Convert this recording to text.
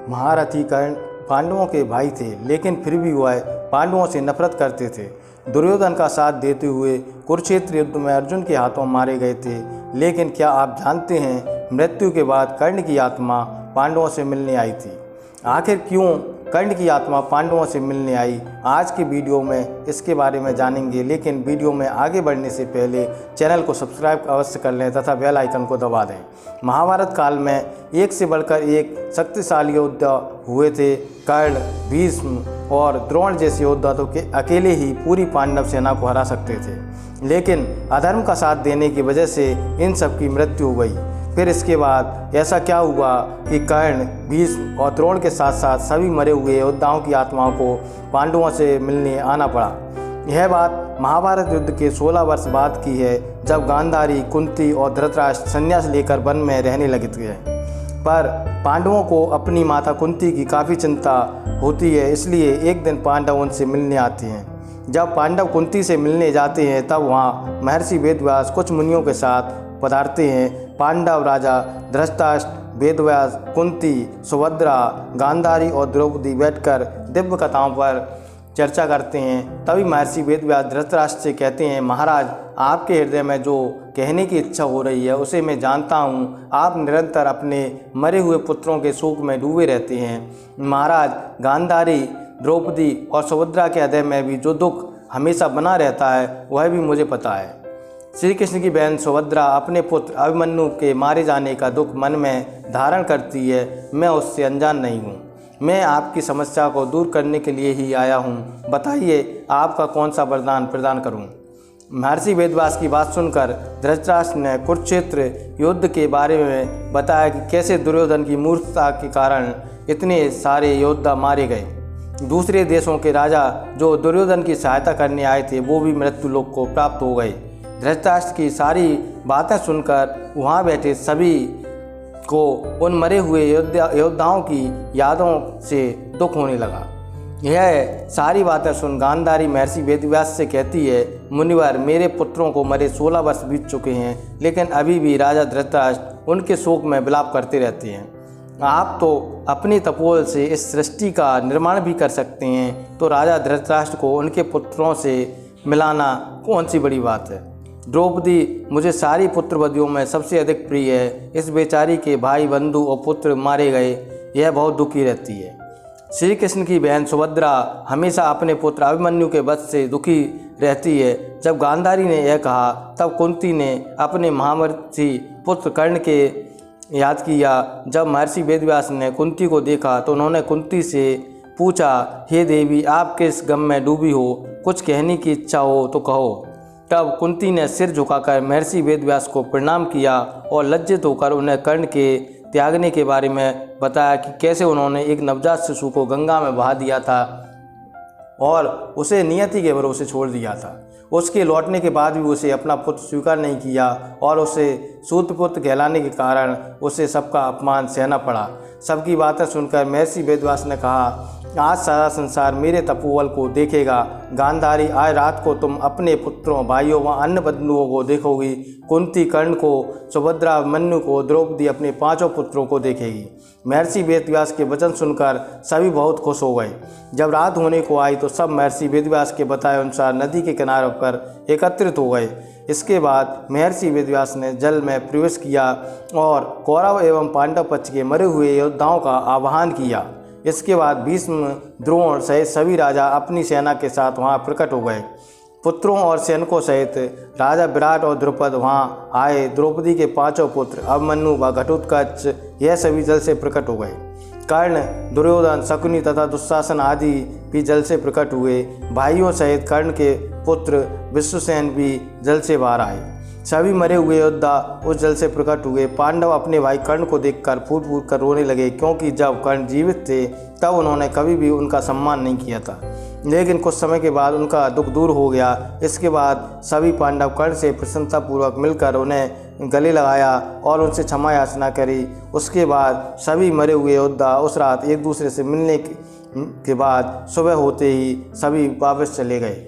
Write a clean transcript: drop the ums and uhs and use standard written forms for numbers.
महारथी कर्ण पांडवों के भाई थे, लेकिन फिर भी वह पांडवों से नफरत करते थे। दुर्योधन का साथ देते हुए कुरुक्षेत्र युद्ध में अर्जुन के हाथों मारे गए थे। लेकिन क्या आप जानते हैं, मृत्यु के बाद कर्ण की आत्मा पांडवों से मिलने आई थी। आखिर क्यों कर्ण की आत्मा पांडवों से मिलने आई, आज की वीडियो में इसके बारे में जानेंगे। लेकिन वीडियो में आगे बढ़ने से पहले चैनल को सब्सक्राइब अवश्य कर लें तथा बेल आइकन को दबा दें। महाभारत काल में एक से बढ़कर एक शक्तिशाली योद्धा हुए थे। कर्ण, भीष्म और द्रोण जैसे योद्धा तो अकेले ही पूरी पांडव सेना को हरा सकते थे, लेकिन अधर्म का साथ देने की वजह से इन सब की मृत्यु हो गई। फिर इसके बाद ऐसा क्या हुआ कि कर्ण, भीष्म और द्रोण के साथ साथ सभी मरे हुए योद्धाओं की आत्माओं को पांडवों से मिलने आना पड़ा। यह बात महाभारत युद्ध के 16 वर्ष बाद की है, जब गांधारी, कुंती और धृतराष्ट्र संन्यास लेकर वन में रहने लगे थे। पर पांडवों को अपनी माता कुंती की काफ़ी चिंता होती है, इसलिए एक दिन पांडव उनसे मिलने आते हैं। जब पांडव कुंती से मिलने जाते हैं तब वहाँ महर्षि वेदव्यास कुछ मुनियों के साथ पधारते हैं। पांडव राजा धृतराष्ट्र, वेदव्यास, कुंती, सुभद्रा, गांधारी और द्रौपदी बैठकर दिव्य कथाओं पर चर्चा करते हैं। तभी महर्षि वेदव्यास धृतराष्ट्र से कहते हैं, महाराज, आपके हृदय में जो कहने की इच्छा हो रही है उसे मैं जानता हूँ। आप निरंतर अपने मरे हुए पुत्रों के शोक में डूबे रहते हैं। महाराज, गांधारी, द्रौपदी और सुभद्रा के हृदय में भी जो दुख हमेशा बना रहता है वह भी मुझे पता है। श्री कृष्ण की बहन सुभद्रा अपने पुत्र अभिमन्यु के मारे जाने का दुख मन में धारण करती है। मैं उससे अनजान नहीं हूँ। मैं आपकी समस्या को दूर करने के लिए ही आया हूँ। बताइए, आपका कौन सा वरदान प्रदान करूँ। महर्षि वेदव्यास की बात सुनकर धृतराष्ट्र ने कुरुक्षेत्र युद्ध के बारे में बताया कि कैसे दुर्योधन की मूर्खता के कारण इतने सारे योद्धा मारे गए। दूसरे देशों के राजा जो दुर्योधन की सहायता करने आए थे वो भी मृत्यु लोक को प्राप्त हो गए। धृतराष्ट्र की सारी बातें सुनकर वहाँ बैठे सभी को उन मरे हुए योद्धाओं की यादों से दुख होने लगा। यह सारी बातें सुन गांधारी महर्षि वेदव्यास से कहती है, मुनिवर, मेरे पुत्रों को मरे 16 वर्ष बीत चुके हैं, लेकिन अभी भी राजा धृतराष्ट्र उनके शोक में विलाप करते रहते हैं। आप तो अपनी तपोबल से इस सृष्टि का निर्माण भी कर सकते हैं, तो राजा धृतराष्ट्र को उनके पुत्रों से मिलाना कौन सी बड़ी बात है। द्रौपदी मुझे सारी पुत्रवधियों में सबसे अधिक प्रिय है। इस बेचारी के भाई, बंधु और पुत्र मारे गए, यह बहुत दुखी रहती है। श्री कृष्ण की बहन सुभद्रा हमेशा अपने पुत्र अभिमन्यु के वध से दुखी रहती है। जब गांधारी ने यह कहा तब कुंती ने अपने महामर्थी पुत्र कर्ण के याद किया। जब महर्षि वेदव्यास ने कुंती को देखा तो उन्होंने कुंती से पूछा, हे देवी, आप किस गम में डूबी हो? कुछ कहने की इच्छा हो तो कहो। तब कुंती ने सिर झुकाकर महर्षि वेदव्यास को प्रणाम किया और लज्जित होकर उन्हें कर्ण के त्यागने के बारे में बताया कि कैसे उन्होंने एक नवजात शिशु को गंगा में बहा दिया था और उसे नियति के भरोसे छोड़ दिया था। उसके लौटने के बाद भी उसे अपना पुत्र स्वीकार नहीं किया और उसे सूतपुत्र कहलाने के कारण उसे सबका अपमान सहना पड़ा। सबकी बातें सुनकर महर्षि वेदव्यास ने कहा, आज सारा संसार मेरे तपोबल को देखेगा। गांधारी, आज रात को तुम अपने पुत्रों, भाइयों व अन्य बंधुओं को देखोगी। कुंती कर्ण को, सुभद्रा अभिमन्यु को, द्रौपदी अपने 5 पुत्रों को देखेगी। महर्षि वेदव्यास के वचन सुनकर सभी बहुत खुश हो गए। जब रात होने को आई तो सब महर्षि वेदव्यास के बताए अनुसार नदी के किनारे पर एकत्रित हो गए। इसके बाद महर्षि वेदव्यास ने जल में प्रवेश किया और कौरव एवं पांडव पक्ष के मरे हुए योद्धाओं का आह्वान किया। इसके बाद भीष्म, द्रोण सहित सभी राजा अपनी सेना के साथ वहां प्रकट हो गए। पुत्रों और सैनिकों सहित राजा विराट और द्रुपद वहां आए। द्रौपदी के 5 पुत्र अभिमन्यु व घटोत्कच यह सभी जल से प्रकट हो गए। कर्ण, दुर्योधन, शकुनी तथा दुशासन आदि भी जल से प्रकट हुए। भाइयों सहित कर्ण के पुत्र विश्वसेन भी जल से बाहर आए। सभी मरे हुए योद्धा उस जल से प्रकट हुए। पांडव अपने भाई कर्ण को देखकर फूट फूट कर रोने लगे, क्योंकि जब कर्ण जीवित थे तब उन्होंने कभी भी उनका सम्मान नहीं किया था। लेकिन कुछ समय के बाद उनका दुख दूर हो गया। इसके बाद सभी पांडव कर्ण से प्रसन्नतापूर्वक मिलकर उन्हें गले लगाया और उनसे क्षमा याचना करी। उसके बाद सभी मरे हुए योद्धा उस रात एक दूसरे से मिलने के बाद सुबह होते ही सभी वापस चले गए।